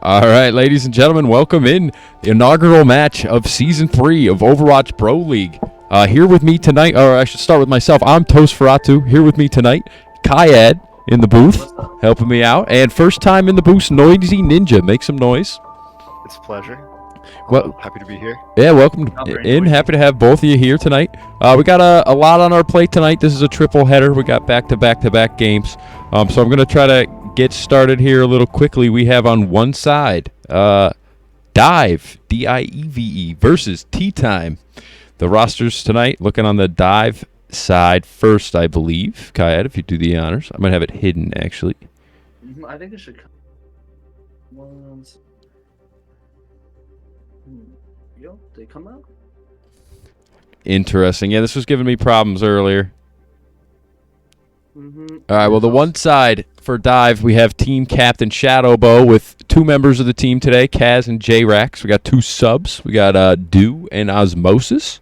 All right, ladies and gentlemen, welcome in the inaugural match of Season 3 of Overwatch Pro League. Here with me tonight, or I should start with myself, I'm Toast Ferratu. Here with me tonight, Kyad in the booth, helping me out. And first time in the booth, Noisy Ninja. Make some noise. It's a pleasure. Well, happy to be here. Yeah, welcome in. Happy to have both of you here tonight. We got a lot on our plate tonight. This is a triple header. We got back-to-back games. So I'm going to try to get started here a little quickly. We have on one side Dive, D-I-E-V-E, versus Tea Time. The rosters tonight, looking on the Dive side first, I believe. Kyad, if you do the honors. I might have it hidden, actually. I think it should come. Once. Yo, they come out? Interesting. Yeah, this was giving me problems earlier. Mm-hmm. All right, well, the one side for Dive, we have Team Captain Shadowbow with two members of the team today, Kaz and J-Rax. We got two subs. We got Dew and Osmosis.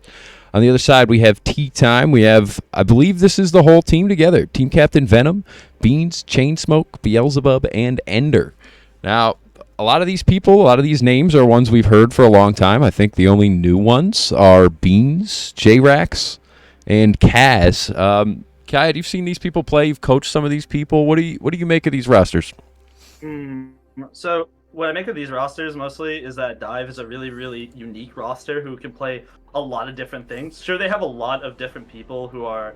On the other side, we have Tea Time. We have, I believe this is the whole team together. Team Captain Venom, Beans, Chainsmoke, Beelzebub, and Ender. Now, a lot of these people, a lot of these names are ones we've heard for a long time. I think the only new ones are Beans, J-Rax, and Kaz. Kyad, you've seen these people play. You've coached some of these people. What do you make of these rosters? So what I make of these rosters mostly is that Dive is a really, really unique roster who can play a lot of different things. Sure, they have a lot of different people who are,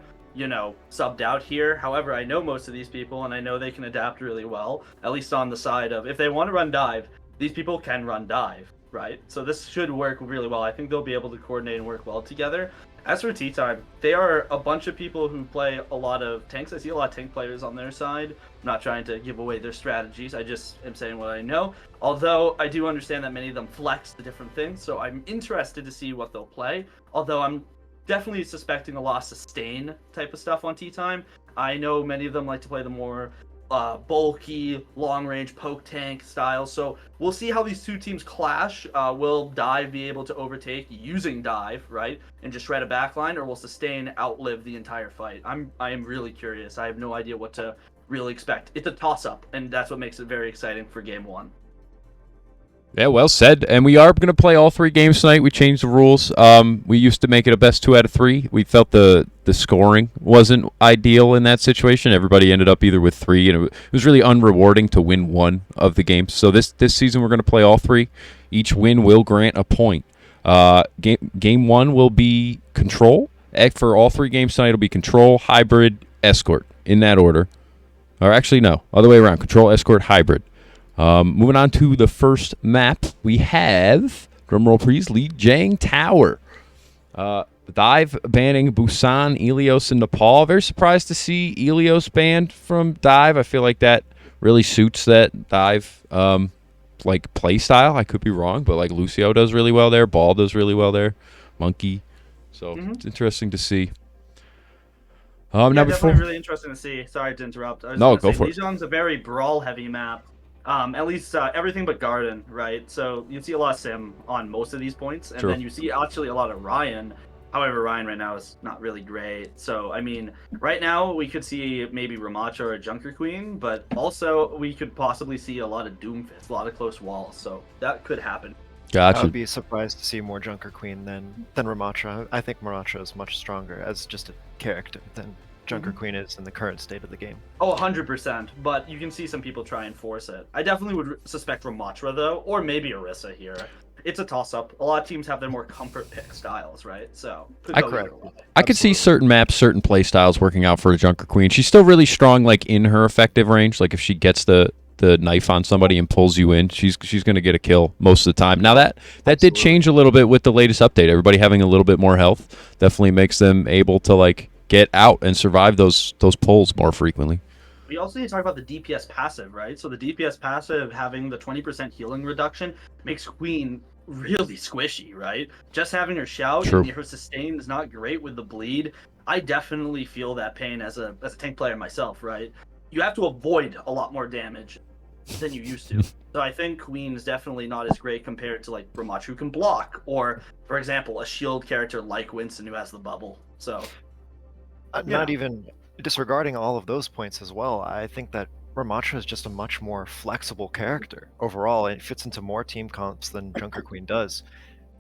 subbed out here. However, I know most of these people, and I know they can adapt really well, at least on the side of, if they want to run Dive, these people can run Dive, right? So this should work really well. I think they'll be able to coordinate and work well together. As for Tea Time, they are a bunch of people who play a lot of tanks. I see a lot of tank players on their side. I'm not trying to give away their strategies. I just am saying what I know. Although I do understand that many of them flex the different things, so I'm interested to see what they'll play. Although I'm definitely suspecting a lot of sustain type of stuff on Tea Time. I know many of them like to play the more bulky, long-range poke tank style. So we'll see how these two teams clash. Will Dive be able to overtake using Dive, right, and just shred a backline, or will Sustain outlive the entire fight? I am really curious. I have no idea what to really expect. It's a toss-up, and that's what makes it very exciting for Game 1. Yeah, well said. And we are going to play all three games tonight. We changed the rules. We used to make it a best 2 out of 3. We felt the scoring wasn't ideal in that situation. Everybody ended up either with 3, and it was really unrewarding to win one of the games. So this season we're going to play all 3. Each win will grant a point. Game 1 will be Control. For all 3 games tonight, it'll be Control, Hybrid, Escort, in that order. Or actually, no, other way around. Control, Escort, Hybrid. Moving on to the first map, we have, drumroll please, Lijiang Tower. Dive banning Busan, Ilios, and Nepal. Very surprised to see Ilios banned from Dive. I feel like that really suits that Dive play style. I could be wrong, but like Lucio does really well there. Ball does really well there. Monkey. So It's interesting to see. Definitely really interesting to see. Sorry to interrupt. No, go for it. Lijiang's a very brawl-heavy map. At least everything but Garden, right? So you see a lot of Sim on most of these points, and then you see actually a lot of Ryan. However, Ryan right now is not really great. So, I mean, right now we could see maybe Ramattra or Junker Queen, but also we could possibly see a lot of Doomfist, a lot of close walls. So that could happen. Gotcha. I would be surprised to see more Junker Queen than Ramattra. I think Ramattra is much stronger as just a character than Junker Queen is in the current state of the game. Oh, 100%, but you can see some people try and force it. I definitely would suspect Ramattra, though, or maybe Orisa here. It's a toss-up. A lot of teams have their more comfort pick styles, right? So, I could see certain maps, certain play styles working out for a Junker Queen. She's still really strong, like, in her effective range. Like, if she gets the knife on somebody and pulls you in, she's going to get a kill most of the time. Now, that did change a little bit with the latest update. Everybody having a little bit more health definitely makes them able to, like, get out and survive those pulls more frequently. We also need to talk about the DPS passive, right? So the DPS passive having the 20% healing reduction makes Queen really squishy, right? Just having her shout and her sustain is not great with the bleed. I definitely feel that pain as a tank player myself, right? You have to avoid a lot more damage than you used to. So I think Queen is definitely not as great compared to like Ramattra who can block, or for example, a shield character like Winston who has the bubble. So not even disregarding all of those points as well, I think that Ramatra is just a much more flexible character overall. It fits into more team comps than Junker Queen does.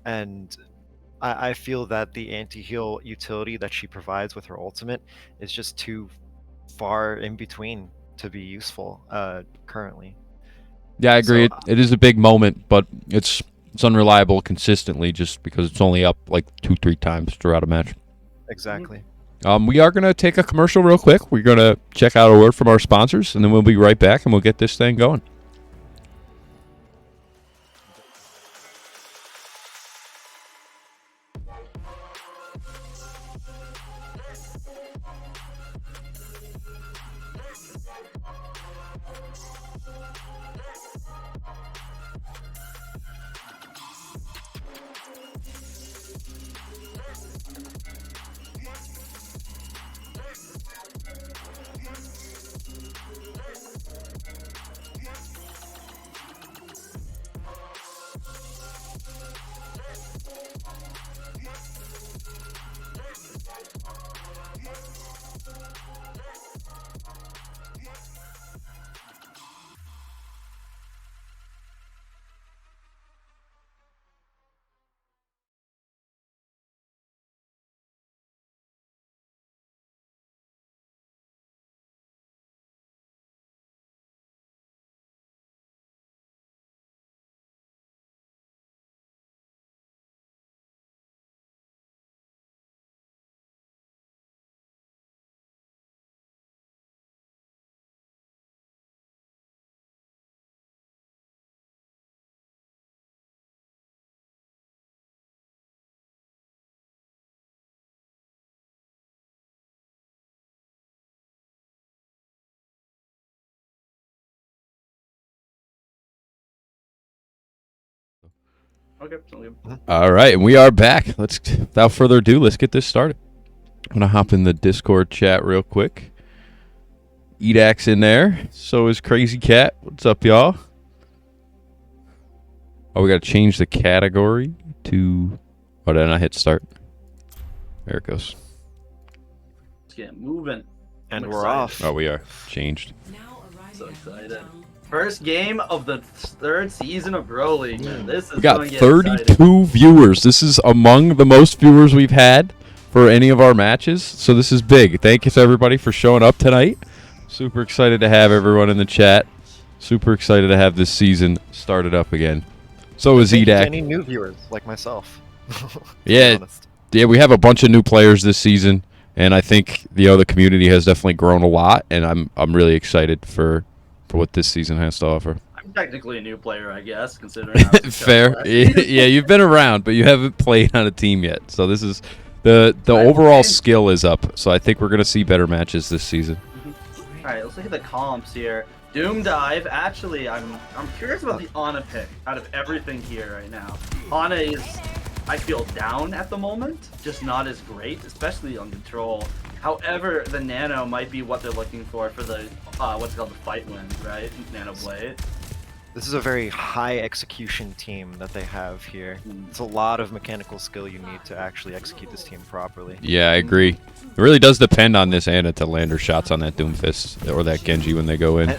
And I feel that the anti-heal utility that she provides with her ultimate is just too far in between to be useful currently. Yeah, I agree. So, It is a big moment, but it's unreliable consistently just because it's only up like 2-3 times throughout a match. exactly. We are going to take a commercial real quick. We're going to check out a word from our sponsors, and then we'll be right back, and we'll get this thing going. Okay, sounds good. All right, and we are back. Without further ado, let's get this started. I'm going to hop in the Discord chat real quick. Edak's in there. So is Crazy Cat. What's up, y'all? Oh, we got to change the category to... Oh, did I not hit start? There it goes. Let's get moving. And I'm we're excited. off. Oh, we are. Changed. So excited. First game of the third season of BroLeague, man. This is We got going to get 32 exciting. viewers. This is among the most viewers we've had for any of our matches. So this is big. Thank you to everybody for showing up tonight. Super excited to have everyone in the chat. Super excited to have this season started up again. So is Thank you to Edak. any new viewers like myself. to be Yeah, honest. yeah, we have a bunch of new players this season, and I think the community has definitely grown a lot, and I'm really excited for what this season has to offer. I'm technically a new player, I guess, considering I was Fair. last season. Yeah, you've been around, but you haven't played on a team yet. So this is the overall skill is up. So I think we're gonna see better matches this season. Alright, let's look at the comps here. Doom Dive, actually, I'm curious about the Ana pick out of everything here right now. Ana is, I feel, down at the moment, just not as great, especially on control. However, the Nano might be what they're looking for the, what's called the fight win, right? Nano Blade. This is a very high execution team that they have here. It's a lot of mechanical skill you need to actually execute this team properly. Yeah, I agree. It really does depend on this Ana to land her shots on that Doomfist or that Genji when they go in.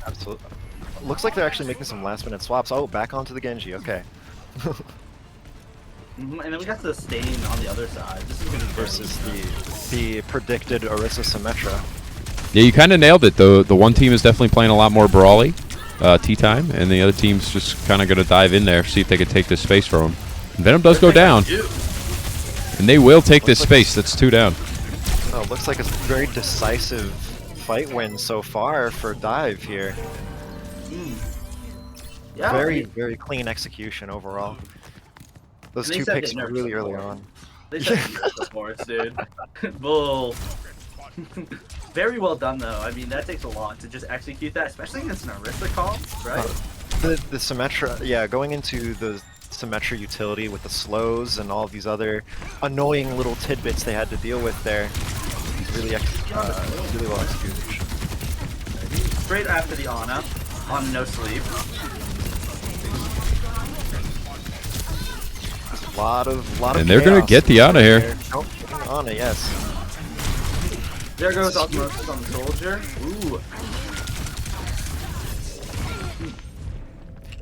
Absolutely. Looks like they're actually making some last minute swaps. Oh, back onto the Genji. Okay. And then we got the Stain on the other side. This is going to be Versus the predicted Orisa Symmetra. Yeah, you kind of nailed it. The one team is definitely playing a lot more brawly, tea time, and the other team's just kind of going to dive in there, see if they can take this space from them. And Venom does go down, and they will take this space. That's 2 down. Oh, looks like a very decisive fight win so far for Dive here. Yeah, Very clean execution overall. Those They two said picks they nerfed really the early board. on. They said the force, dude. Bull. Very well done, though. I mean, that takes a lot to just execute that, especially against an Orisa comp, right? The Symmetra, yeah, going into the Symmetra utility with the slows and all these other annoying little tidbits they had to deal with there. Really well executed. Straight after the Ana, on no sleep. Lot of And they're gonna chaos get the Ana here. there. Oh, Ana, yes. There goes Osmosis on the soldier. Ooh.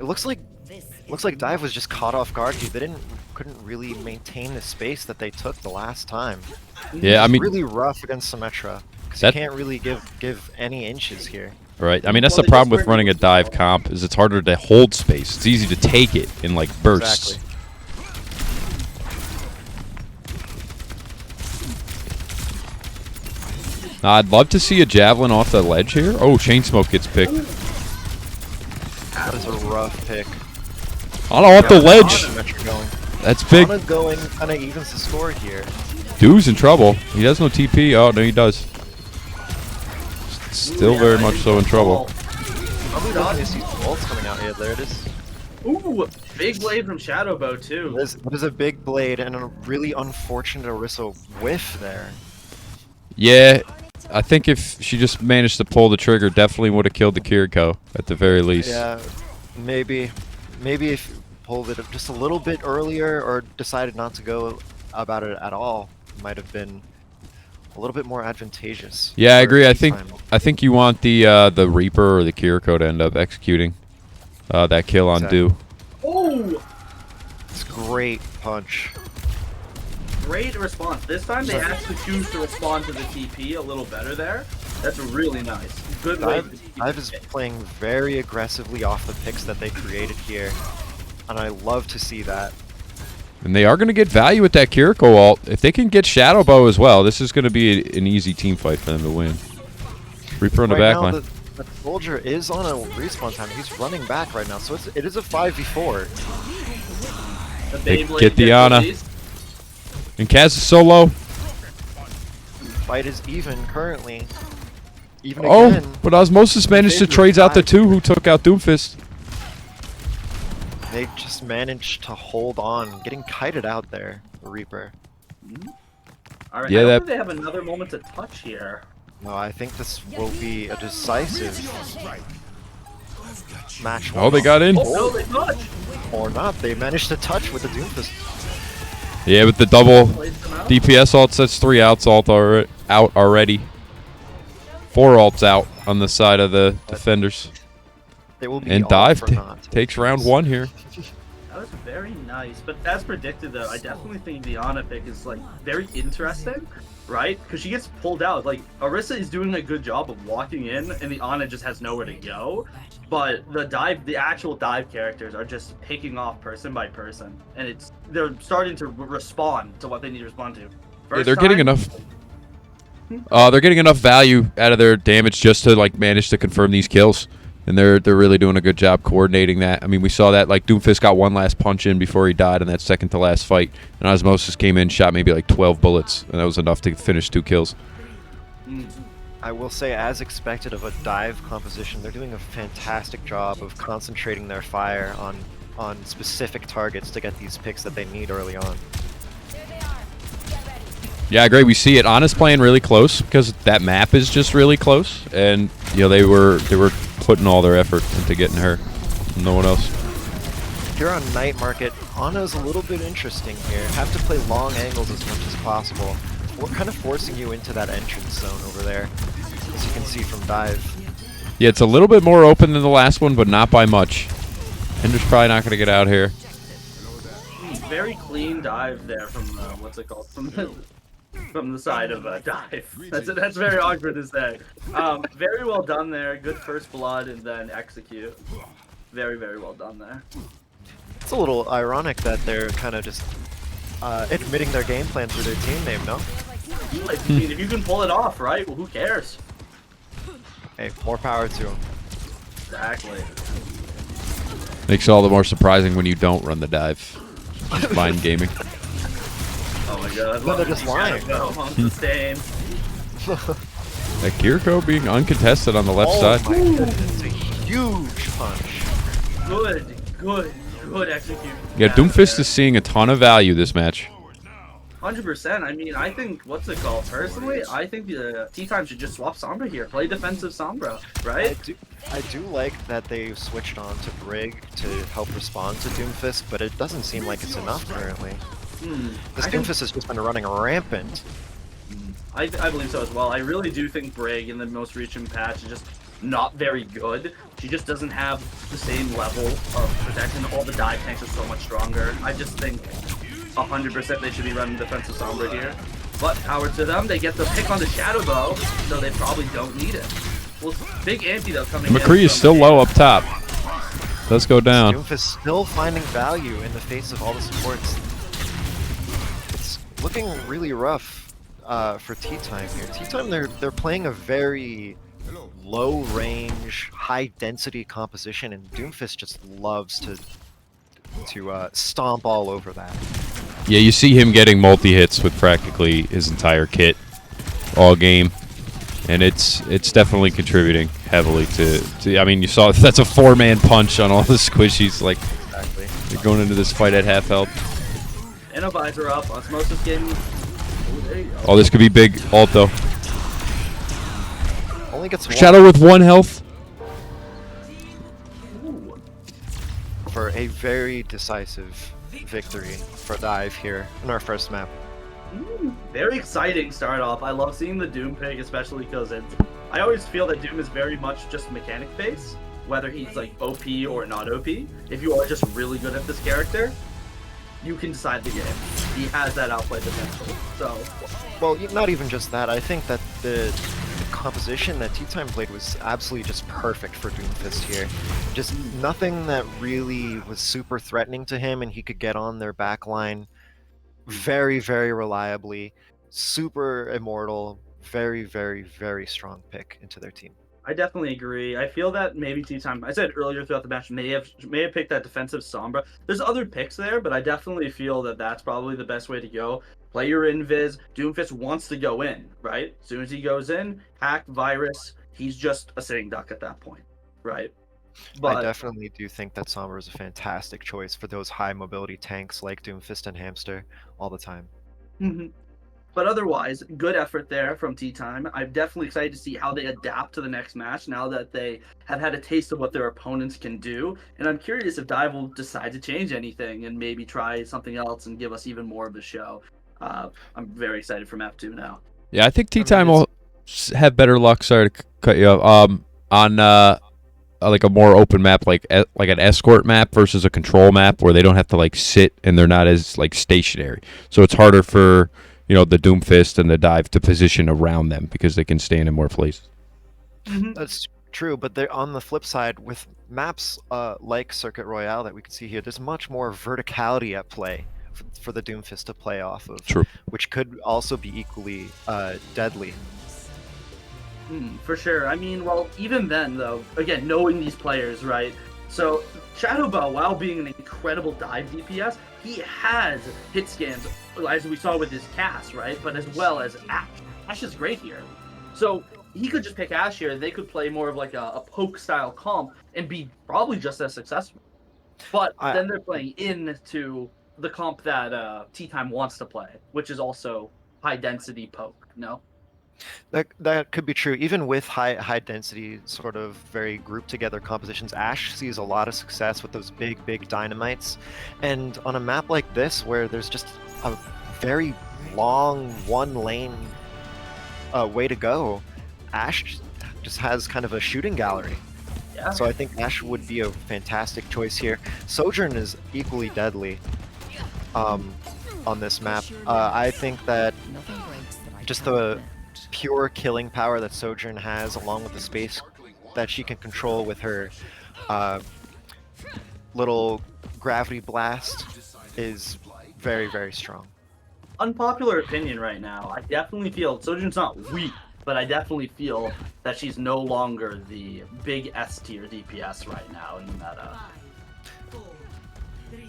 It looks like Dive was just caught off guard here. They couldn't really maintain the space that they took the last time. Yeah, I mean, really rough against Symmetra because you that- can't really give any inches here. right. I mean, that's Well, the they problem just with weren't running a able to dive control. comp is it's harder to hold space. It's easy to take it in like bursts. Exactly. Now, I'd love to see a javelin off the ledge here. Oh, Chain Smoke gets picked. That is a rough pick. On off the ledge. Symmetra going. That's big. Ana going kind of evens the score here. Dude's in trouble. He has no TP. Oh, no, he does. Still very much so in trouble. Probably not going to see ults coming out here. There it is. Ooh, big blade from Shadowbow too. That is a big blade and a really unfortunate Orisa whiff there. Yeah, I think if she just managed to pull the trigger, definitely would have killed the Kiriko at the very least. Yeah, maybe if you pulled it just a little bit earlier or decided not to go about it at all, might have been a little bit more advantageous. Yeah, I for agree. T-time. I think you want the Reaper or the Kiriko to end up executing that kill on Exactly. Do. Oh, It's a great punch. great response. This time they actually choose to respond to the TP a little better there. That's really nice. Good way. Dive is playing very aggressively off the picks that they created here, and I love to see that. And they are going to get value with that Kiriko ult. If they can get Shadow Bow as well, this is going to be an easy team fight for them to win. Reaper on the Right back now, line. the soldier is on a respawn time. He's running back right now, so it is a 5v4. The They Beyblade get the gets Ana. released. And Kaz is so low. Fight is even currently. Even Oh, again. but Osmosis managed to favor of trade out the Dive. two who took out Doomfist. They just managed to hold on, getting kited out there, the Reaper. All right, Yeah, I that- hope they have another moment to touch here. No, I think this will be a decisive match. Oh, they got in. Oh no, they touch. Or not, they managed to touch with the Doomfist. Yeah, with the double Plays them out. DPS ult, that's 3 outs out already. 4 ults out on the side of the defenders. They will be And all Dive for naught. takes round 1 here. That was very nice, but as predicted though, I definitely think the Ana pick is like very interesting, right? Because she gets pulled out. Like Orisa is doing a good job of walking in, and the Ana just has nowhere to go. But the actual dive characters are just picking off person by person, and they're starting to respond to what they need to respond to. Yeah, First they're getting time- enough. They're getting enough value out of their damage just to like manage to confirm these kills, and they're really doing a good job coordinating that. I mean, we saw that like Doomfist got one last punch in before he died in that second to last fight, and Osmosis came in, shot maybe like 12 bullets, and that was enough to finish 2 kills. I will say, as expected of a dive composition, they're doing a fantastic job of concentrating their fire on specific targets to get these picks that they need early on. Yeah, I agree. We see it. Ana's playing really close because that map is just really close, and you know they were putting all their effort into getting her. No one else. Here on Night Market, Ana's a little bit interesting here. Have to play long angles as much as possible. We're kind of forcing you into that entrance zone over there, as you can see from Dive. Yeah, it's a little bit more open than the last one, but not by much. Hinder's probably not going to get out here. Very clean dive there from what's it called from the side of dive. That's very awkward to say. Very well done there. Good first blood and then execute. Very well done there. It's a little ironic that they're kind of just admitting their game plan through their team name, no? Like, I mean, if you can pull it off, right? Well, who cares? Hey, more power to them. Exactly. Makes it all the more surprising when you don't run the dive. Just mind gaming. Oh my god. No, they're just lying. On sustain. That Kiriko being uncontested on the left Oh side. my goodness, a huge punch. Good execute. Yeah, Doomfist is seeing a ton of value this match. 100%. I mean, I think, what's it called? Personally, I think the T-Time should just swap Sombra here. Play defensive Sombra, right? I do like that they switched on to Brig to help respond to Doomfist, but it doesn't seem like it's enough currently. This I think- Doomfist has just been running rampant. I believe so as well. I really do think Brig in the most recent patch is just not very good. She just doesn't have the same level of protection. All the dive tanks are so much stronger. I just think 100% they should be running defensive Sombra here. But power to them, they get the pick on the Shadow Bow, so they probably don't need it. Well, big anti though coming in. McCree is still low up top. Let's go down. Doomfist still finding value in the face of all the supports. It's looking really rough for Tea Time here. Tea Time, they're playing a very low range, high density composition, and Doomfist just loves to stomp all over that. Yeah, you see him getting multi-hits with practically his entire kit all game. And it's definitely contributing heavily to I mean, you saw that's a 4-man punch on all the squishies. Like, Exactly. you're going into this fight at half health. And a visor up. Osmosis getting... Oh, there you go. Oh, this could be big ult, though. Only gets one Shadow with 1 health. Ooh. for a very decisive victory for Dive here in our first map. Very exciting start off. I love seeing the Doom pick, especially because I always feel that Doom is very much just mechanic based, whether he's like OP or not OP. If you are just really good at this character, you can decide the game. He has that outplay potential. So, Well, not even just that. I think that the composition that Tea Time played was absolutely just perfect for Doomfist here. Just nothing that really was super threatening to him, and he could get on their backline very, very reliably. Super immortal. Very, very, very strong pick into their team. I definitely agree. I feel that maybe Tea Time, I said earlier throughout the match, may have picked that defensive Sombra. There's other picks there, but I definitely feel that that's probably the best way to go. Play your invis. Doomfist wants to go in, right? As soon as he goes in, hack, virus, he's just a sitting duck at that point, right? I definitely do think that Sombra is a fantastic choice for those high mobility tanks like Doomfist and Hamster all the time. But otherwise, good effort there from Tea Time. I'm definitely excited to see how they adapt to the next match now that they have had a taste of what their opponents can do. And I'm curious if Dive will decide to change anything and maybe try something else and give us even more of a show. I'm very excited for map 2 now. Yeah, I think Tea Time will have better luck. Sorry to cut you off. On like a more open map, like an escort map versus a control map, where they don't have to like sit and they're not as like stationary. So it's harder for the Doomfist and the Dive to position around them because they can stand in more places. That's true, but they're on the flip side with maps like Circuit Royale that we can see here. There's much more verticality at play for the Doomfist to play off of, True. which could also be equally deadly. For sure. I mean, well, even then, though, again, knowing these players, right? So, Shadowbow, while being an incredible dive DPS, he has hit scans, as we saw with his cast, right? But as well as Ash. Ash is great here. So, he could just pick Ash here. They could play more of like a poke-style comp and be probably just as successful. But then they're playing into the comp that Tea Time wants to play, which is also high-density poke, no? That could be true. Even with high density, sort of very grouped together compositions, Ash sees a lot of success with those big dynamites. And on a map like this, where there's just a very long one lane way to go, Ash just has kind of a shooting gallery. Yeah. So I think Ash would be a fantastic choice here. Sojourn is equally deadly on this map. I think that just the pure killing power that Sojourn has, along with the space that she can control with her little gravity blast, is very, very strong. Unpopular opinion right now. I definitely feel Sojourn's not weak, but I definitely feel that she's no longer the big S tier DPS right now in the meta.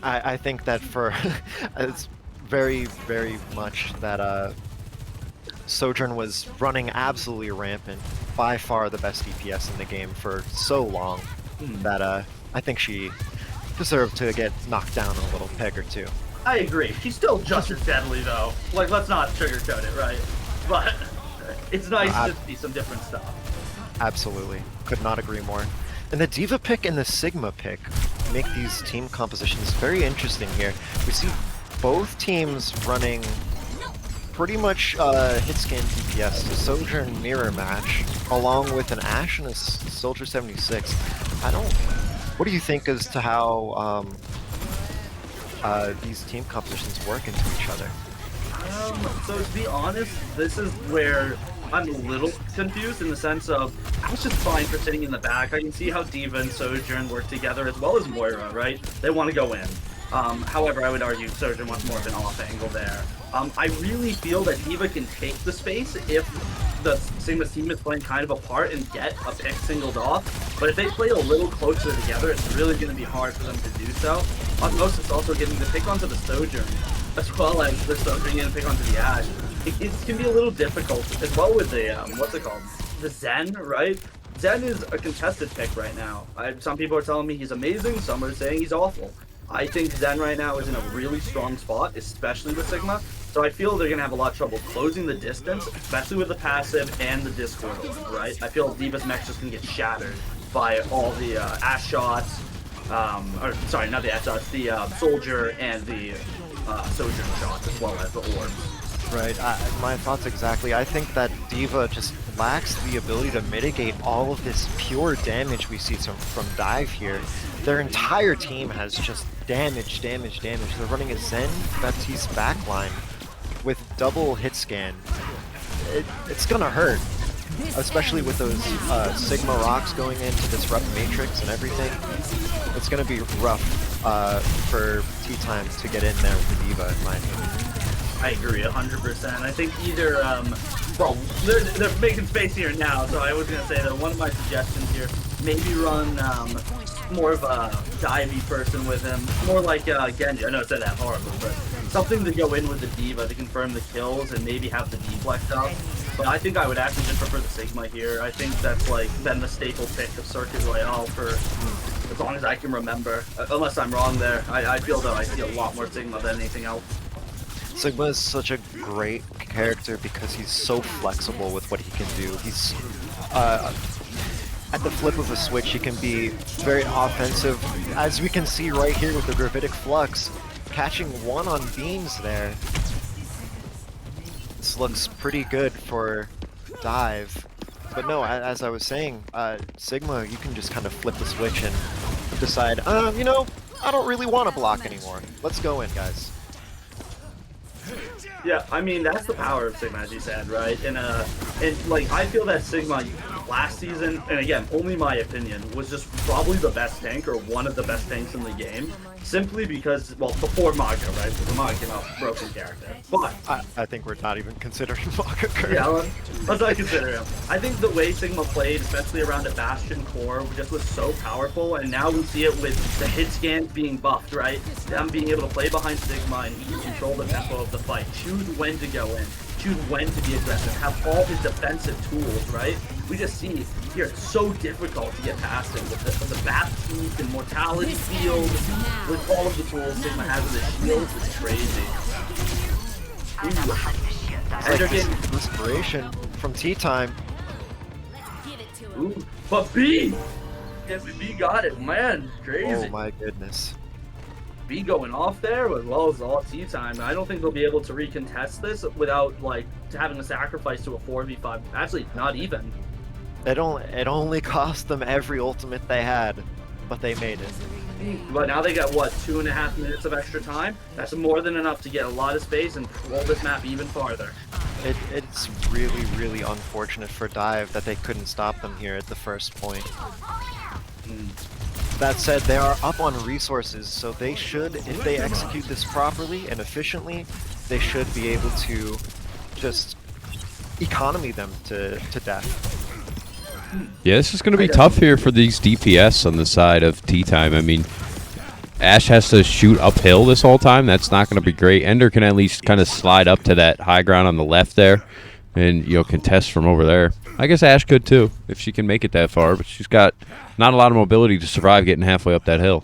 I think that for it's very, very much that Sojourn was running absolutely rampant, by far the best DPS in the game for so long that I think she deserved to get knocked down a little peg or two. I agree. She's still just as deadly though. Like, let's not sugarcoat it, right? But it's nice to see some different stuff. Absolutely. Could not agree more. And the Diva pick and the Sigma pick make these team compositions very interesting here. We see both teams running pretty much hit scan DPS. The Sojourn mirror match, along with an Ashe and a Soldier 76. What do you think as to how these team compositions work into each other? So to be honest, this is where I'm a little confused in the sense of I was just fine for sitting in the back. I can see how D.Va and Sojourn work together as well as Moira, right? They want to go in. However, I would argue Sojourn wants more of an off angle there. I really feel that D.Va can take the space if the Sigma's team is playing kind of apart and get a pick singled off. But if they play a little closer together, it's really going to be hard for them to do so. On most, it's also getting the pick onto the Sojourn, as well as the Sojourn getting a pick onto the Ashe. It can be a little difficult, as well with the, what's it called? The Zen, right? Zen is a contested pick right now. Some people are telling me he's amazing, some are saying he's awful. I think Zen right now is in a really strong spot, especially with Sigma. So I feel they're going to have a lot of trouble closing the distance, especially with the passive and the Discord, right? I feel D.Va's mech just going to get shattered by all the Ashe shots, or sorry, not the Ashe shots, the Soldier and the Sojourn shots, as well as the Orbs. Right, my thoughts exactly. I think that D.Va just lacks the ability to mitigate all of this pure damage we see from Dive here. Their entire team has just damage. They're running a Zen Baptiste backline with double hit scan. It's gonna hurt, especially with those Sigma rocks going into disrupt matrix and everything. It's gonna be rough for T-Time to get in there with D.Va, in my opinion. I agree 100%. I think either, well, they're making space here now, so I was going to say that one of my suggestions here, maybe run more of a divey person with him, more like Genji. I know I said that horrible, but something to go in with the D.Va to confirm the kills and maybe have the deflect up. But I think I would actually just prefer the Sigma here. I think that's like been the staple pick of Circuit Royale for as long as I can remember. Unless I'm wrong there. I feel though I see a lot more Sigma than anything else. Sigma is such a great character because he's so flexible with what he can do. He's at the flip of a switch, he can be very offensive, as we can see right here with the Gravitic Flux, catching one on beams there. This looks pretty good for Dive, but no, as I was saying, Sigma, you can just kind of flip the switch and decide, you know, I don't really want to block anymore. Let's go in, guys. Yeah, I mean, that's the power of Sigma, as you said, right? And like, I feel that Sigma last season, and again, only my opinion, was just probably the best tank, or one of the best tanks in the game, simply because, well, before Maga, right? Because Maga came out broken character. But I think we're not even considering Maga currently. Yeah, let's not consider him. I think the way Sigma played, especially around the Bastion core, just was so powerful, and now we see it with the hit scans being buffed, right? Them being able to play behind Sigma and he can control the tempo of the fight, choose when to go in, choose when to be aggressive, have all his defensive tools, right? We just see here it's so difficult to get past him with the Baptiste and Mortality Field, with all of the tools Sigma has with his shields. It's crazy. It's like this inspiration from T-Time. Ooh, but B! Yes, B got it, man. Crazy. Oh my goodness. B going off there as well as all T-Time. I don't think they'll be able to recontest this without like having to sacrifice to a 4v5. Actually, not even. It only cost them every ultimate they had, but they made it. But now they got, what, 2.5 minutes of extra time? That's more than enough to get a lot of space and roll this map even farther. It's really, really unfortunate for Dive that they couldn't stop them here at the first point. That said, they are up on resources, so they should, if they execute this properly and efficiently, they should be able to just economy them to death. Yeah, this is going to be tough here for these DPS on the side of T-Time. I mean, Ashe has to shoot uphill this whole time. That's not going to be great. Ender can at least kind of slide up to that high ground on the left there and, you know, contest from over there. I guess Ashe could too, if she can make it that far, but she's got not a lot of mobility to survive getting halfway up that hill.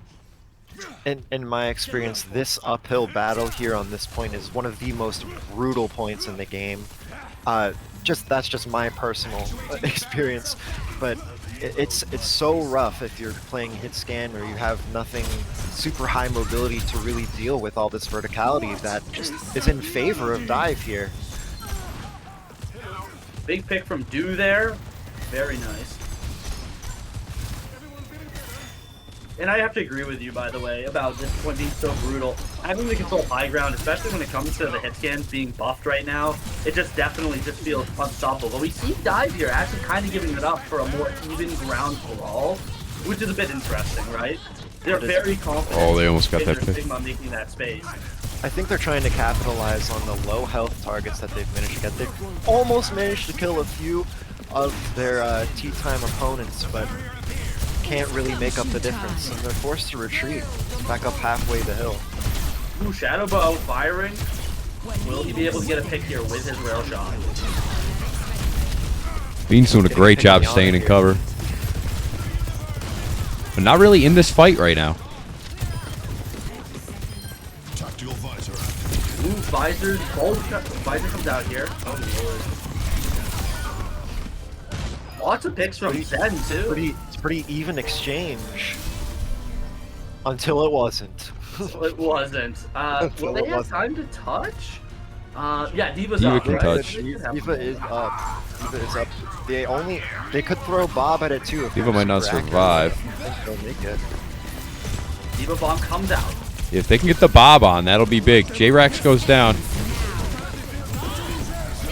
In my experience, this uphill battle here on this point is one of the most brutal points in the game. That's just my personal experience, but it's so rough if you're playing hit scan or you have nothing super high mobility to really deal with all this verticality that just is in favor of Dive here. Big pick from Do there. Very nice. And I have to agree with you, by the way, about this point being so brutal. Having to control high ground, especially when it comes to the hit scans being buffed right now, it just definitely just feels unstoppable. But we see Dive here actually kind of giving it up for a more even ground brawl, which is a bit interesting, right? They're very confident. Oh, they almost got that pick. Sigma making that space. I think they're trying to capitalize on the low health targets that they've managed to get. They've almost managed to kill a few of their T-Time opponents, but can't really make up the difference, and they're forced to retreat back up halfway the hill. Ooh, Shadow Bow firing. Will he be able to get a pick here with his rail shot? Bean's doing a great job staying in cover. But not really in this fight right now. Ooh, Visor comes out here. Oh lord. Lots of picks from Zen too. It's pretty even exchange. Until it wasn't. It wasn't. Will they have time to touch? Yeah, Diva's Diva up, can right? touch. Diva is up. Diva is up. They could throw Bob at it too. If Diva might not survive. I think they'll make it. Diva Bomb comes out. If they can get the Bob on, that'll be big. J-Rax goes down.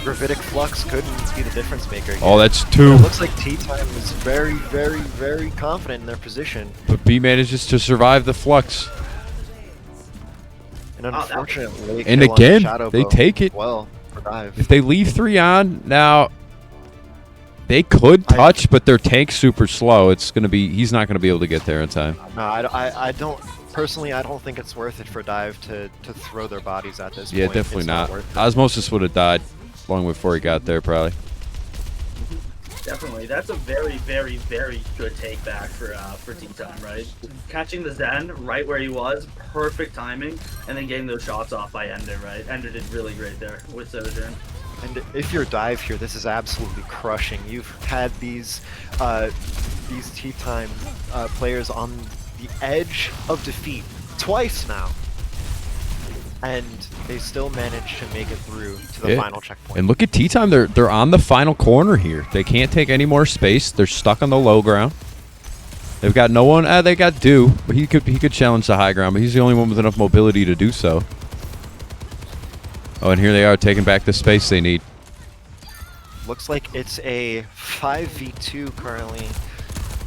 Gravitic Flux could be the difference maker here. Oh, that's two. It looks like T-Time is very, very, very confident in their position. But B manages to survive the flux. And unfortunately, And kill on the again, Shadow they Bow take it. well for Dive. If they leave 3 on, now they could touch, but their tank's super slow. It's gonna be he's not gonna be able to get there in time. No, I don't. Personally, I don't think it's worth it for Dive to throw their bodies at this Yeah, point. definitely It's not. worth it. Osmosis would have died long before he got there, probably. Definitely. That's a very, very, very good take back for T-Time, right? Catching the Zen right where he was, perfect timing, and then getting those shots off by Ender, right? Ender did really great there with Sojourn. And if you're Dive here, this is absolutely crushing. You've had these T-Time players on the edge of defeat twice now, and they still managed to make it through to the final checkpoint. And look at T-Time. They're on the final corner here. They can't take any more space. They're stuck on the low ground. They've got no one. They got Do, but he could challenge the high ground, but he's the only one with enough mobility to do so. Oh, and here they are taking back the space they need. Looks like it's a 5v2 currently.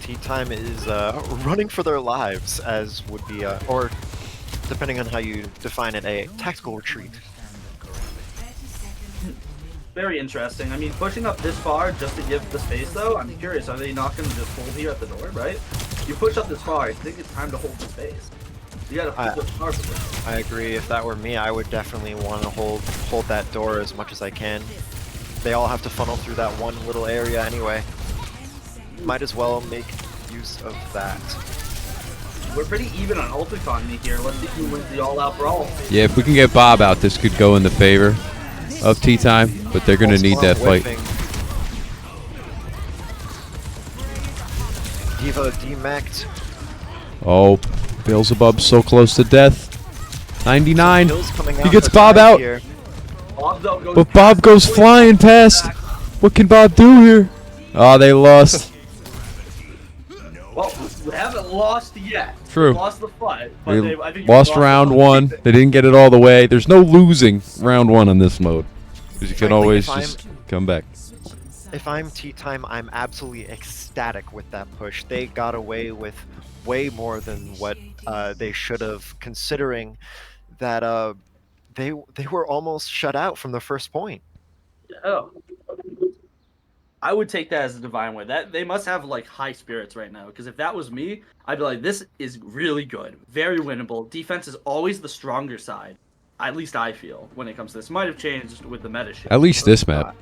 T-Time is running for their lives, as would be, or depending on how you define it, a tactical retreat. Very interesting. I mean, pushing up this far just to give the space, though, I'm curious, are they not going to just hold here at the door, right? You push up this far, I think it's time to hold the space. You gotta push the far position. I agree. If that were me, I would definitely want to hold that door as much as I can. They all have to funnel through that one little area anyway. Might as well make use of that. We're pretty even on ult economy here. Let's see who wins the all-out brawl. Yeah, if we can get Bob out, this could go in the favor of T-Time, but they're going to need that fight. Diva demeched. Oh, Beelzebub's so close to death. 99. Kills coming He out gets for Bob Dive out. here. But Bob goes flying past. What can Bob do here? Oh, they lost. Well, we haven't lost yet. True. We lost the fight. But They I think lost round 1. They didn't get it all the way. There's no losing round 1 on this mode. Because you can Frankly, always if just come back. If I'm T-Time, I'm absolutely ecstatic with that push. They got away with way more than what they should have, considering that they were almost shut out from the first point. Oh. I would take that as a divine win. That they must have like high spirits right now. Because if that was me, I'd be like, this is really good, very winnable. Defense is always the stronger side. At least I feel when it comes to this. Might have changed with the meta shift. At least this map.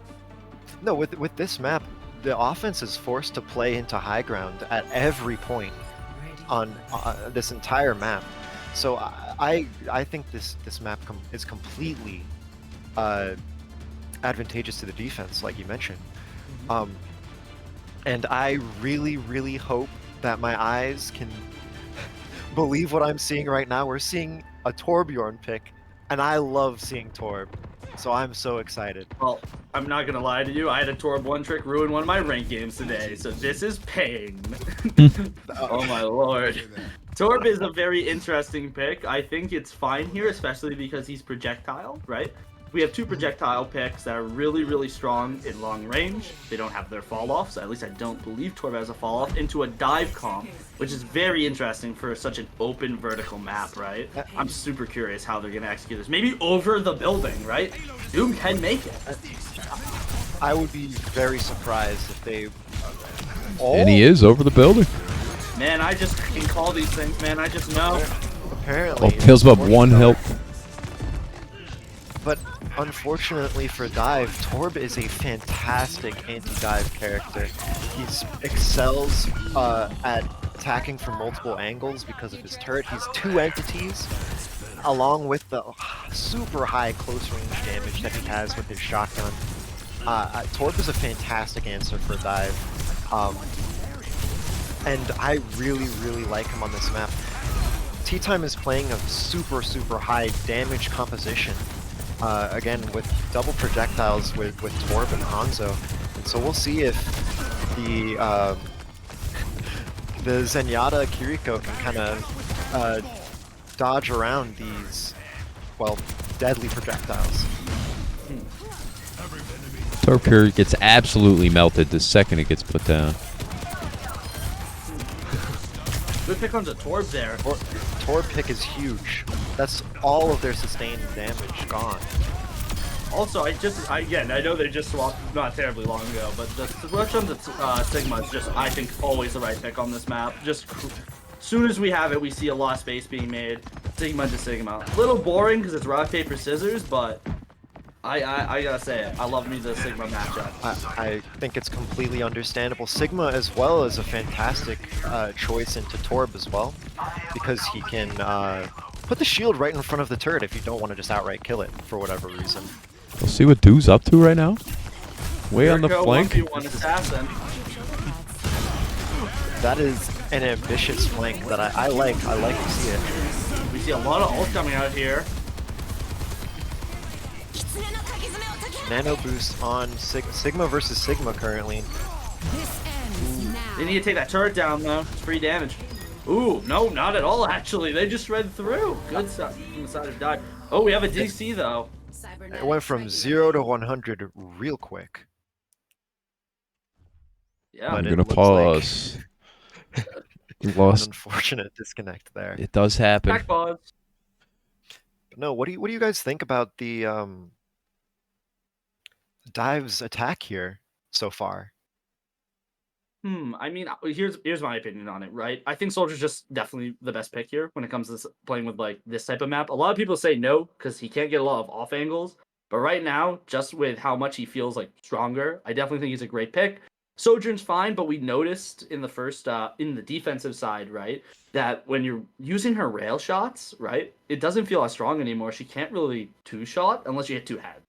No, with this map, the offense is forced to play into high ground at every point on this entire map. So I think this map is completely advantageous to the defense, like you mentioned. And I really, really hope that my eyes can believe what I'm seeing right now. We're seeing a Torbjorn pick, and I love seeing Torb. So I'm so excited. Well, I'm not gonna lie to you. I had a Torb one trick ruin one of my rank games today, so this is pain. Oh my lord. Torb is a very interesting pick. I think it's fine here, especially because he's projectile, right? We have two projectile picks that are really, really strong in long range. They don't have their fall offs. At least I don't believe Torb has a fall off into a dive comp, which is very interesting for such an open vertical map, right? I'm super curious how they're gonna execute this. Maybe over the building, right? Doom can make it. I would be very surprised if they. And he is over the building. Man, I just can call these things, man. I just know. Apparently. Oh, fills up 1 health. But unfortunately for Dive, Torb is a fantastic anti-dive character. He excels at attacking from multiple angles because of his turret. He's 2 entities, along with the super high close range damage that he has with his shotgun. Torb is a fantastic answer for Dive. And I really, really like him on this map. Tea Time is playing a super, super high damage composition. Again, with double projectiles with Torb and Hanzo. And so we'll see if the Zenyatta Kiriko can kind of dodge around these, well, deadly projectiles. Torb gets absolutely melted the second it gets put down. Good pick on the Torb there. Torb pick is huge. That's all of their sustained damage gone. Also, I know they just swapped not terribly long ago, but the switch on the Sigma is just, I think, always the right pick on this map. Just soon as we have it, we see a lot of space being made. Sigma to Sigma. A little boring because it's rock, paper, scissors, but I gotta say it. I love me the Sigma matchup. I think it's completely understandable. Sigma as well is a fantastic choice into Torb as well, because he can put the shield right in front of the turret if you don't want to just outright kill it for whatever reason. We'll see what Doo's up to right now. Way on the flank. 1v1 assassin. That is an ambitious flank that I like. I like to see it. We see a lot of ult coming out here. Nano boost on Sigma versus Sigma currently. They need to take that turret down though. It's free damage. Ooh, no, not at all actually. They just read through. Good stuff from the side of Dive. Oh, we have a DC though. It went from 0 to 100 real quick. Yeah. But I'm it gonna looks pause. We An lost. unfortunate disconnect there. It does happen. Back pause. But no, what do you guys think about the Dive's attack here so far? I mean, here's my opinion on it, right? I think Soldier's just definitely the best pick here when it comes to playing with like this type of map. A lot of people say no because he can't get a lot of off angles, but right now, just with how much he feels like stronger, I definitely think he's a great pick. Sojourn's fine, but we noticed in the first in the defensive side, right, that when you're using her rail shots, right, it doesn't feel as strong anymore. She can't really two-shot unless you hit two heads.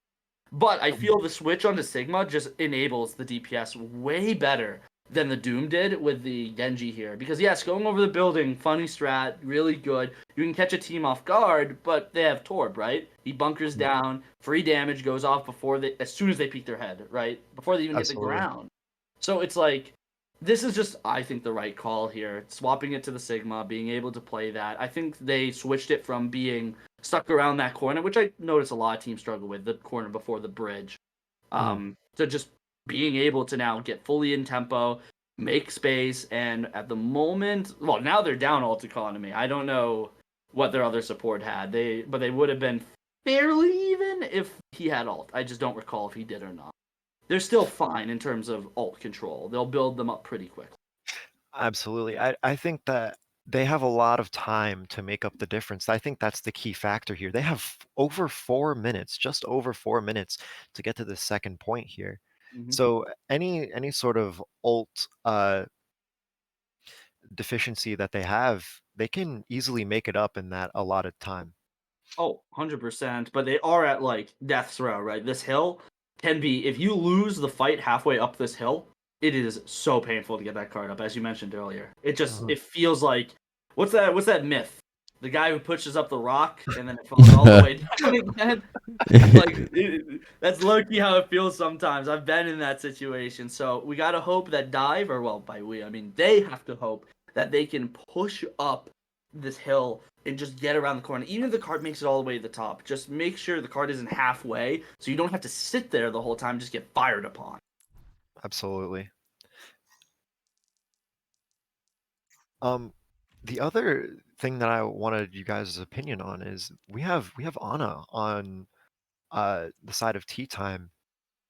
But I feel the switch onto Sigma just enables the DPS way better than the Doom did with the Genji here. Because yes, going over the building, funny strat, really good. You can catch a team off guard, but they have Torb, right? He bunkers down, free damage goes off as soon as they peek their head, right? Before they even hit the ground. So it's like, this is just, I think, the right call here. Swapping it to the Sigma, being able to play that. I think they switched it from being stuck around that corner, which I notice a lot of teams struggle with, the corner before the bridge, to just being able to now get fully in tempo, make space, and at the moment, well, now they're down ult economy. I don't know what their other support had, but they would have been fairly even if he had ult. I just don't recall if he did or not. They're still fine in terms of ult control. They'll build them up pretty quickly. Absolutely. I think that they have a lot of time to make up the difference. I think that's the key factor here. They have over 4 minutes, just over 4 minutes to get to the second point here. So any sort of ult deficiency that they have, they can easily make it up in that allotted time. Oh, 100%. But they are at like death's row, right? This hill can be, if you lose the fight halfway up this hill, it is so painful to get that card up, as you mentioned earlier. It just it feels like what's that myth? the guy who pushes up the rock and then it falls all the way down again. That's low-key how it feels sometimes. I've been in that situation. So we got to hope that Dive, or well, by we, I mean they have to hope that they can push up this hill and just get around the corner. Even if the cart makes it all the way to the top, just make sure the cart isn't halfway so you don't have to sit there the whole time, just get fired upon. Absolutely. The other thing that I wanted you guys' opinion on is we have Ana on the side of Tea Time,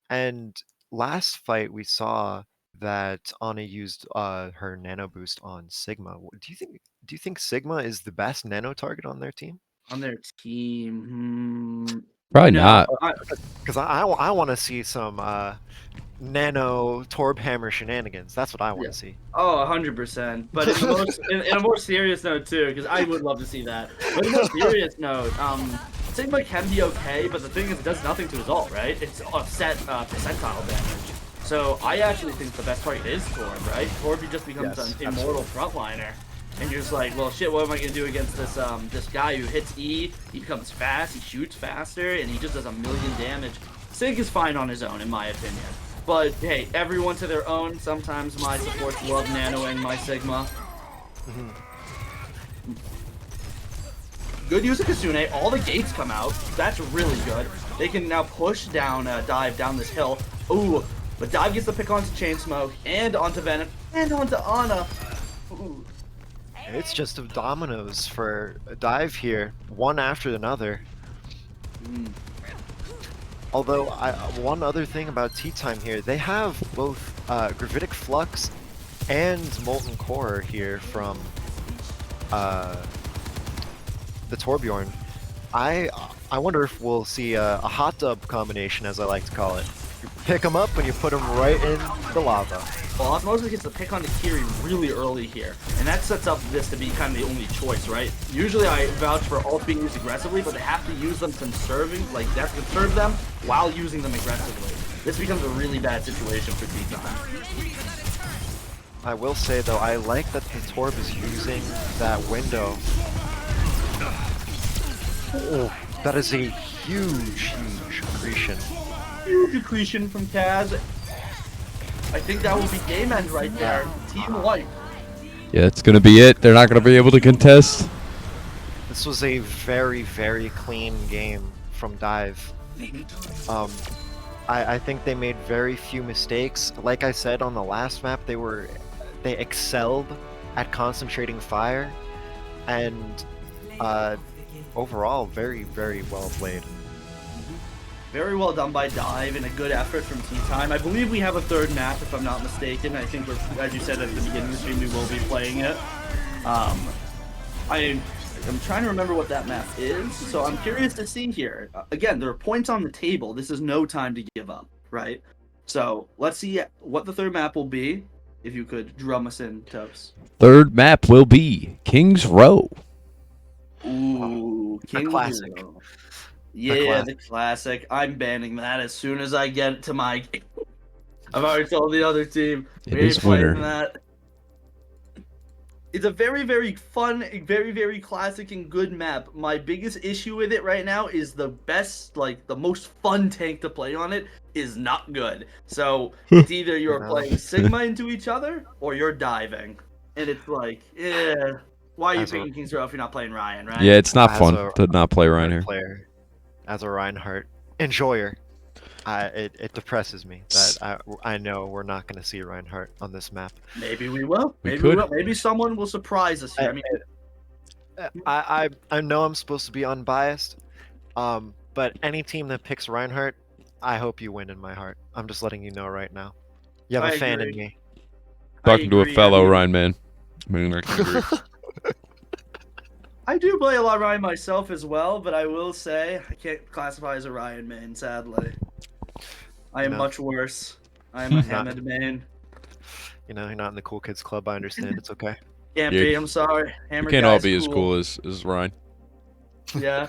and last fight we saw that Ana used her nano boost on Sigma. Do you think Sigma is the best nano target on their team? On their team, Probably no, not. Because I want to see some nano Torb Hammer shenanigans. That's what I want to see. Oh, 100%. But in a more serious note too, because I would love to see that. But in a more serious note, Sigma can be okay, but the thing is, it does nothing to his ult, right? It's a set percentile damage. So I actually think the best target is Torb, right? Torb just becomes an immortal frontliner. And you're just like, well, shit, what am I going to do against this this guy who hits E, he becomes fast, he shoots faster, and he just does a million damage. Sig is fine on his own, in my opinion. But, hey, everyone to their own. Sometimes my supports love nanoing my Sigma. Good use of Kasune. All the gates come out. That's really good. They can now push down Dive down this hill. Ooh, but Dive gets the pick onto Chain Smoke, and onto Venom, and onto Ana. Ooh. It's just dominoes for Dive here, one after another. Although, one other thing about Tea Time here, they have both Gravitic Flux and Molten Core here from the Torbjorn. I wonder if we'll see a hot dub combination, as I like to call it. You pick them up and you put them right in the lava. Well, Osmosis gets the pick on the Kiri really early here, and that sets up this to be kind of the only choice, right? Usually I vouch for ults being used aggressively, but they have to use them conserving, like they have to conserve them while using them aggressively. This becomes a really bad situation for Tea Time. I will say though, I like that the Torb is using that window. Oh, that is a huge accretion. Huge accretion from Kaz. I think that will be game end right there. Team wipe. Yeah, it's going to be it. They're not going to be able to contest. This was a very, very clean game from Dive. I think they made very few mistakes. Like I said on the last map, they excelled at concentrating fire, and overall, very, very well played. Very well done by Dive and a good effort from Tea Time. I believe we have a third map, if I'm not mistaken. I think, as you said at the beginning of the stream, we will be playing it. I'm trying to remember what that map is, so I'm curious to see here. Again, there are points on the table. This is no time to give up, right? So let's see what the third map will be. If you could drum us in, Tops. Third map will be King's Row. Ooh, King's classic. Row. Yeah, the classic. I'm banning that as soon as I get to my game. I've already told the other team. It is winner. That. It's a very, very fun, very, very classic and good map. My biggest issue with it right now is the best, like, the most fun tank to play on it is not good. So, it's either you're playing Sigma into each other, or you're diving. And it's like, yeah, why are you picking King's Row if you're not playing Ryan, right? Yeah, it's not fun to not play Ryan here. Player. As a Reinhardt enjoyer, it depresses me that I know we're not going to see Reinhardt on this map. Maybe we will. Maybe we will. Maybe someone will surprise us here. I know I'm supposed to be unbiased, but any team that picks Reinhardt, I hope you win in my heart. I'm just letting you know right now. You have a fan in me. Talking to a fellow Ryan man. I mean, I can agree. I do play a lot of Ryan myself as well, but I will say I can't classify as a Ryan main, sadly. I am much worse. I am a Hammond main. You know, you're not in the cool kids club. I understand. It's okay. Can't be. I'm sorry. Hammer can't all be as cool as Ryan. Yeah.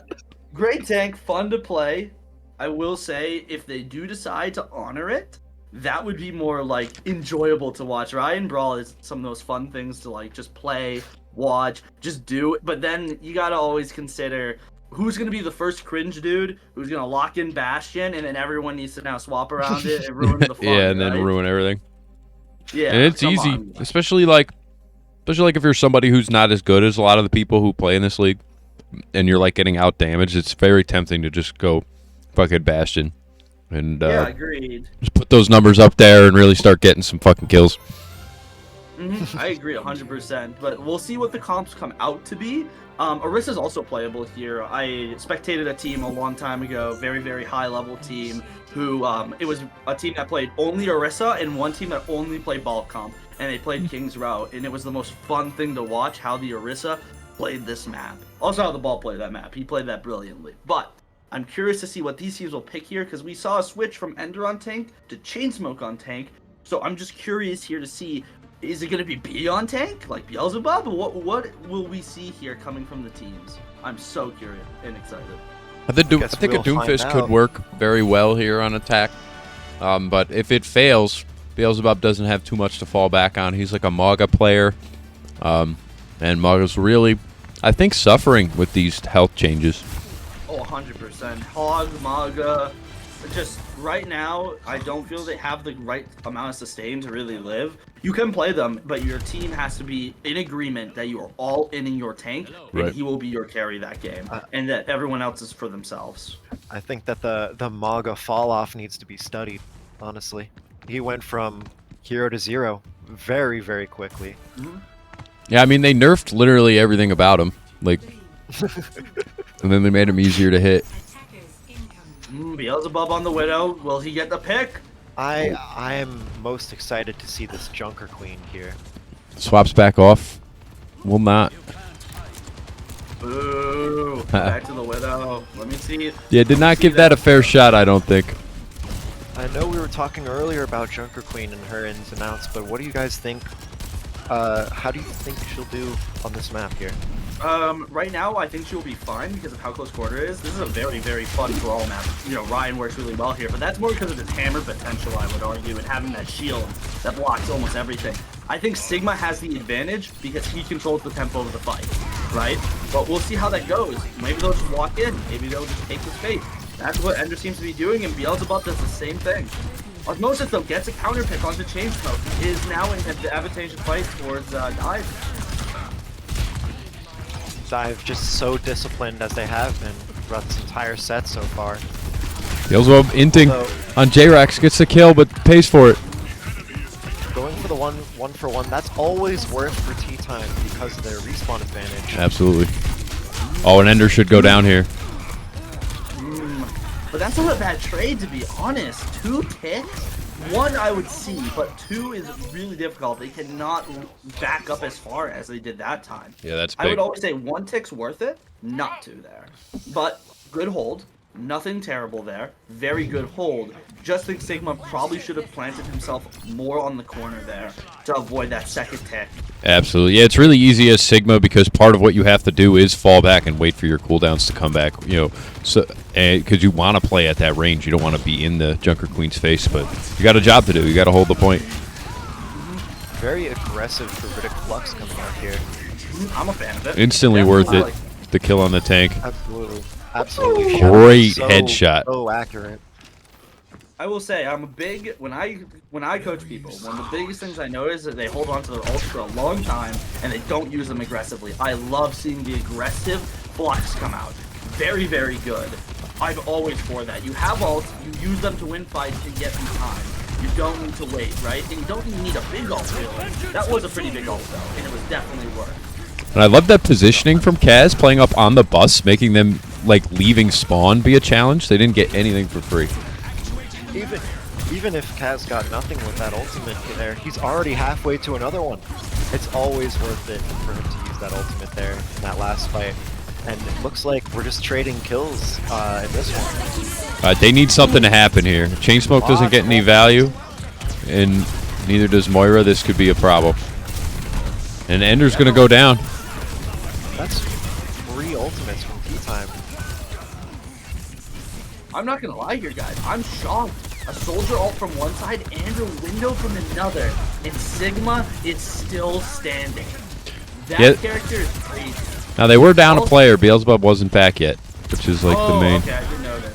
Great tank. Fun to play. I will say, if they do decide to honor it, that would be more like enjoyable to watch. Ryan Brawl is some of those fun things to like just play, watch, just do. But then you gotta always consider who's gonna be the first cringe dude who's gonna lock in Bastion, and then everyone needs to now swap around it and ruin the fun. Yeah, and then right? ruin everything. Yeah, And it's come easy, on. especially like if you're somebody who's not as good as a lot of the people who play in this league, and you're like getting out damaged. It's very tempting to just go fucking Bastion, and Yeah, agreed. just put those numbers up there and really start getting some fucking kills. I agree 100%, but we'll see what the comps come out to be. Orissa's also playable here. I spectated a team a long time ago, very, very high-level team, who, it was a team that played only Orisa and one team that only played ball comp, and they played King's Route, and it was the most fun thing to watch how the Orisa played this map. Also how the ball played that map. He played that brilliantly. But I'm curious to see what these teams will pick here, because we saw a switch from Ender on tank to Chainsmoke on tank, so I'm just curious here to see, is it going to be B on tank, like Beelzebub? What will we see here coming from the teams? I'm so curious and excited. I think Guess a we'll find Doomfist could out. work very well here on attack, but if it fails, Beelzebub doesn't have too much to fall back on. He's like a Maga player, and Maga's really, I think, suffering with these health changes. Oh, 100%. Hog, Maga, just right now, I don't feel they have the right amount of sustain to really live. You can play them, but your team has to be in agreement that you are all in your tank, Right. and he will be your carry that game, and that everyone else is for themselves. I think that the Maga fall off needs to be studied. Honestly, he went from hero to zero very, very quickly. Yeah, I mean, they nerfed literally everything about him, like, and then they made him easier to hit. Beelzebub on the Widow. Will he get the pick? I am most excited to see this Junker Queen here. Swaps back off. Will not. Boo. Back to the Widow. Let me see. Yeah, did not give that a fair shot, I don't think. I know we were talking earlier about Junker Queen and her ins and outs, but what do you guys think? How do you think she'll do on this map here? Right now, I think she'll be fine because of how close quarter is. This is a very, very fun brawl map. You know, Ryan works really well here, but that's more because of his hammer potential, I would argue, and having that shield that blocks almost everything. I think Sigma has the advantage because he controls the tempo of the fight, right? But we'll see how that goes. Maybe they'll just walk in. Maybe they'll just take his fate. That's what Ender seems to be doing, and Beelzebub does the same thing. Osmosis, though, gets a counter pick onto Chainsmoke. Is now in the advantageous fight towards Dive. Dive just so disciplined as they have been throughout this entire set so far. Beelzebub inting So- on J-Rax, gets the kill, but pays for it. Going for the one for one, that's always worth for tea time because of their respawn advantage. Absolutely. Oh, and Ender should go down here. But that's not a bad trade, to be honest. 2 ticks? 1 I would see, but 2 is really difficult. They cannot back up as far as they did that time. Yeah, that's I big. would always say 1 tick's worth it, not 2 there. But good hold. Nothing terrible there. Very good hold. Just think Sigma probably should have planted himself more on the corner there to avoid that second tick. Absolutely. Yeah, it's really easy as Sigma because part of what you have to do is fall back and wait for your cooldowns to come back, you know, so because you want to play at that range. You don't want to be in the Junker Queen's face, but you got a job to do. You got to hold the point. Very aggressive Druidic Flux coming out here. I'm a fan of it. Instantly Definitely worth it. like- The kill on the tank. Absolutely. Absolutely. Great So- headshot. So accurate. I will say I'm a big when I coach people, one of the biggest things I notice is that they hold on to their ults for a long time and they don't use them aggressively. I love seeing the aggressive flux come out. Very, very good. I'm always for that. You have ults, you use them to win fights and get through time. You don't need to wait, right? And you don't even need a big ult, really. That was a pretty big ult, though, and it was definitely worth. And I love that positioning from Kaz, playing up on the bus, making them, like, leaving spawn be a challenge. They didn't get anything for free. Even if Kaz got nothing with that ultimate there, he's already halfway to another one. It's always worth it for him to use that ultimate there in that last fight. And it looks like we're just trading kills in this one. They need something to happen here. Chainsmoke doesn't get any value, and neither does Moira. This could be a problem. And Ender's going to go down. That's 3 ultimates from tea time. I'm not gonna lie here, guys. I'm shocked a Soldier ult from one side and a window from another, and Sigma is still standing. That character is crazy. Now they were down a player. Beelzebub wasn't back yet, which is like the main. Okay, I didn't notice.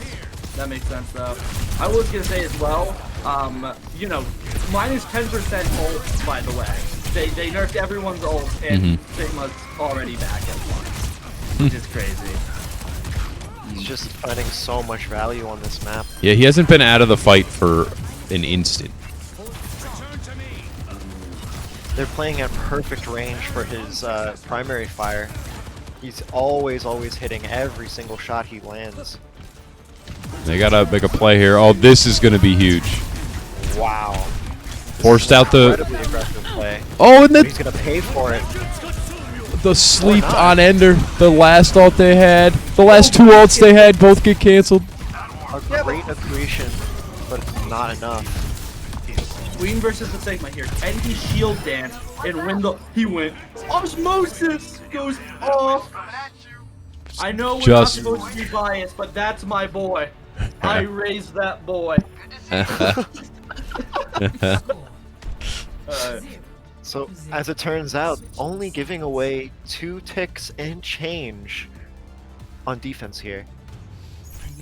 That makes sense though. I was gonna say as well, you know, minus 10% ult, by the way. They nerfed everyone's ult, and Sigma's already back at once, which is crazy. He's just finding so much value on this map. Yeah, he hasn't been out of the fight for an instant. They're playing at perfect range for his primary fire. He's always hitting every single shot he lands. They gotta make a play here. Oh, this is gonna be huge. Wow. Forced out the. Incredibly aggressive play. Oh, and He's gonna pay for it. the sleep on Ender. The last ult they had. The last 2 ults they had both get canceled. A great accretion, but it's not enough. Queen versus the Sigma here. Can he shield dance and win the? He went. Osmosis goes off. I know we're not supposed to be biased, but that's my boy. I raised that boy. So, as it turns out, only giving away 2 ticks and change on defense here.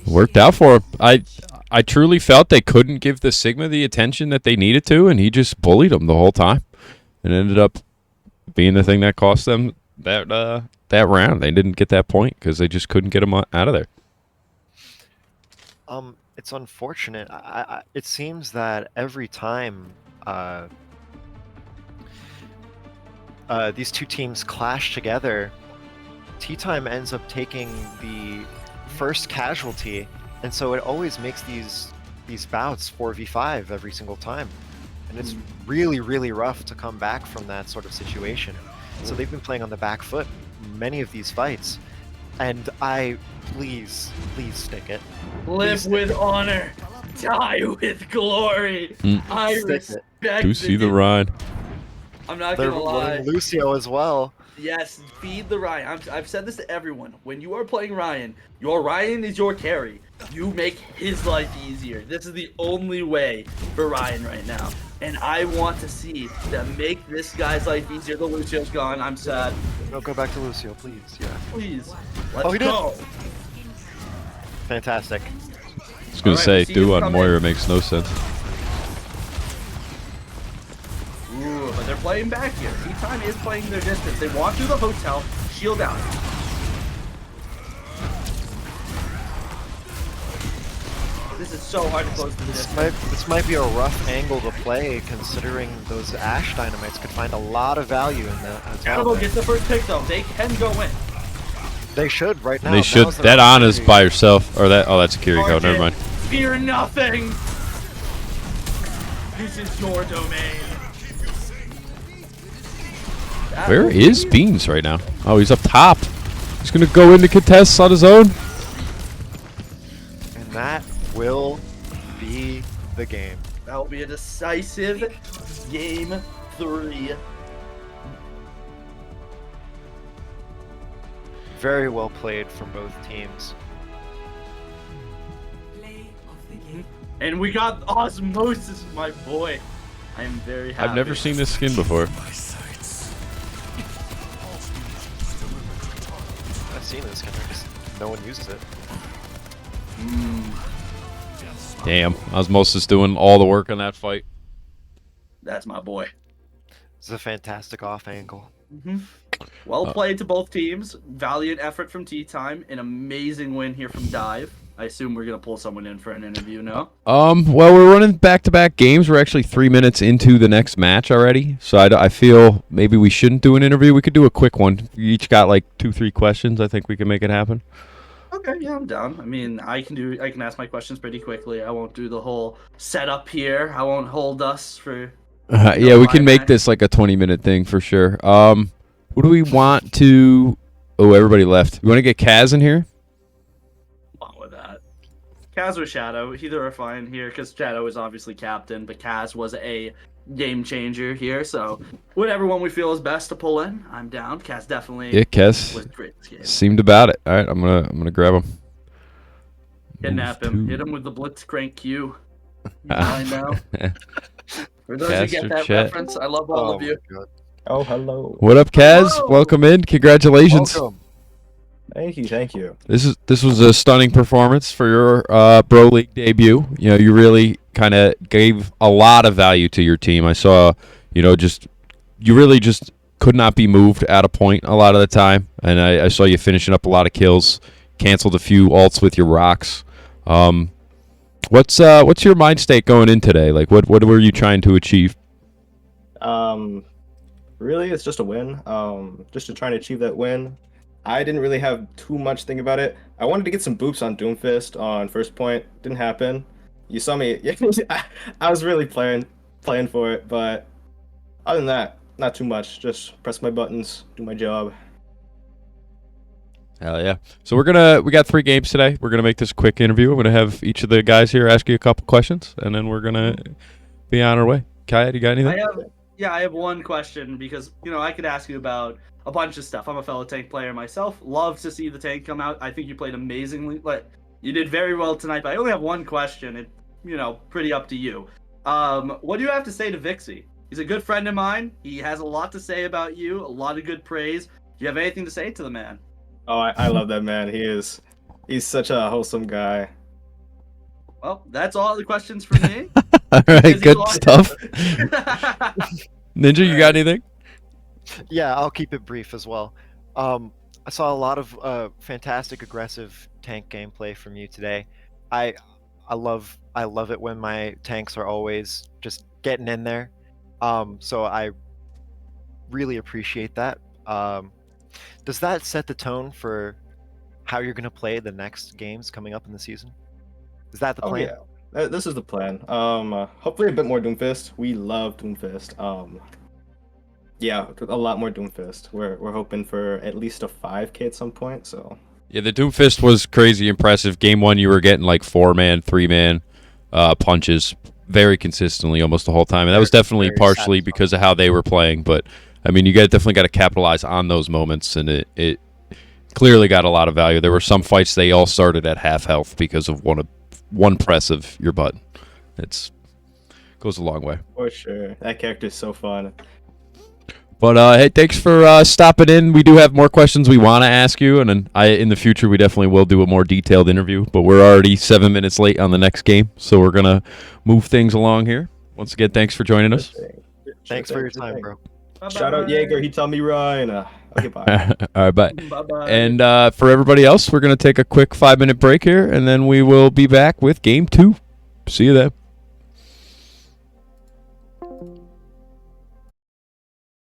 Worked out for him. I truly felt they couldn't give the Sigma the attention that they needed to, and he just bullied them the whole time. And ended up being the thing that cost them that round. They didn't get that point because they just couldn't get him out of there. It's unfortunate. It seems that every time these 2 teams clash together, Tea-Time ends up taking the first casualty, and so it always makes these bouts 4v5 every single time, and it's really rough to come back from that sort of situation. So they've been playing on the back foot many of these fights, and please stick it. Live with honor, die with glory. I respect. Do see the ride. I'm not They're gonna lie. Lucio as well. Yes, feed the Ryan. I've said this to everyone. When you are playing Ryan, your Ryan is your carry. You make his life easier. This is the only way for Ryan right now. And I want to see that make this guy's life easier. The Lucio's gone. I'm sad. No, go back to Lucio, please. Yeah. Please. Let's he go. did. Fantastic. I was going to say, do on Moira makes no sense. Ooh, but they're playing back here. Tea-Time is playing their distance. They walk through the hotel, shield out. This is so hard to close to the distance. This might be a rough angle to play, considering those Ash Dynamites could find a lot of value in that as well. Animal gets the first pick though. They can go in. They should right now. They should. That Ana's by herself. Or that. Oh, that's a Kiriko. Never mind. Fear nothing. This is your domain. Where is Beans right now? Oh, he's up top. He's going to go into contests on his own. And that will be the game. That will be a decisive game 3. Very well played from both teams. And we got Osmosis, my boy. I am very happy. I've never seen this skin before. I've seen this skin, just no one uses it. Damn, Osmosis doing all the work on that fight. That's my boy. It's a fantastic off angle. Well played to both teams. Valiant effort from Tea-Time. An amazing win here from Dive. I assume we're going to pull someone in for an interview now. Well, we're running back-to-back games. We're actually 3 minutes into the next match already. So I feel maybe we shouldn't do an interview. We could do a quick one. We each got like 2-3 questions. I think we can make it happen. Okay, yeah, I'm down. I mean, I can ask my questions pretty quickly. I won't do the whole setup here. I won't hold us for... Yeah, we can make this like a 20-minute thing for sure. Who do we want to... Oh, everybody left. We want to get Kaz in here? On with that. Kaz or Shadow, either are fine here, because Shadow is obviously captain, but Kaz was a game changer here, so whatever one we feel is best to pull in, I'm down. Kaz definitely Kaz was great this game. seemed about it. All right, I'm gonna grab him. Kidnap him. Hit him with the Blitzcrank Q. I know. For those who Caster get that Chet. reference, I love all of you. my God. Oh, hello. What up, Kaz? Hello. Welcome in. Congratulations. Welcome. Thank you. This was a stunning performance for your BroLeague debut. You know, you really kind of gave a lot of value to your team. I saw, you know, you really just could not be moved at a point a lot of the time, and I saw you finishing up a lot of kills, canceled a few ults with your rocks. What's your mind state going in today? Like, what were you trying to achieve? Really, it's just a win. Just to try and achieve that win. I didn't really have too much think about it. I wanted to get some boops on Doomfist on first point. Didn't happen. You saw me. I was really playing for it, but other than that, not too much. Just press my buttons, do my job. Hell yeah. So we got 3 games today. We're gonna make this a quick interview. I'm gonna have each of the guys here ask you a couple questions, and then we're gonna be on our way. Kaya, you got anything? I have one question because I could ask you about a bunch of stuff. I'm a fellow tank player myself. Love to see the tank come out. I think you played amazingly. Like, you did very well tonight. But I only have one question. It, pretty up to you. What do you have to say to Vixie? He's a good friend of mine. He has a lot to say about you. A lot of good praise. Do you have anything to say to the man? Oh, I love that man. He's such a wholesome guy. Well, that's all the questions for me. All right, good stuff. Ninja, you got anything? Yeah, I'll keep it brief as well. I saw a lot of fantastic aggressive tank gameplay from you today. I love it when my tanks are always just getting in there. So I really appreciate that. Does that set the tone for how you're going to play the next games coming up in the season? Is that the plan? Yeah, this is the plan. Hopefully a bit more Doomfist. We love Doomfist. Yeah, a lot more Doomfist. We're hoping for at least a 5K at some point. So Yeah, the Doomfist was crazy impressive. Game 1, you were getting like 4-man, 3-man punches very consistently almost the whole time, and that was definitely Very partially satisfying. because of how they were playing. But I mean, you definitely got to capitalize on those moments, and it clearly got a lot of value. There were some fights they all started at half health because of one press of your button. It's goes a long way. for sure, that character is so fun. But hey, thanks for stopping in. We do have more questions we want to ask you, and then in the future we definitely will do a more detailed interview. But we're already 7 minutes late on the next game, so we're gonna move things along here. Once again, thanks for joining us. Thanks for your time, bro. Shout out Jaeger. He told me Ryan. Okay, bye. All right, bye. Bye-bye. And for everybody else, we're gonna take a quick 5-minute break here, and then we will be back with Game 2. See you then.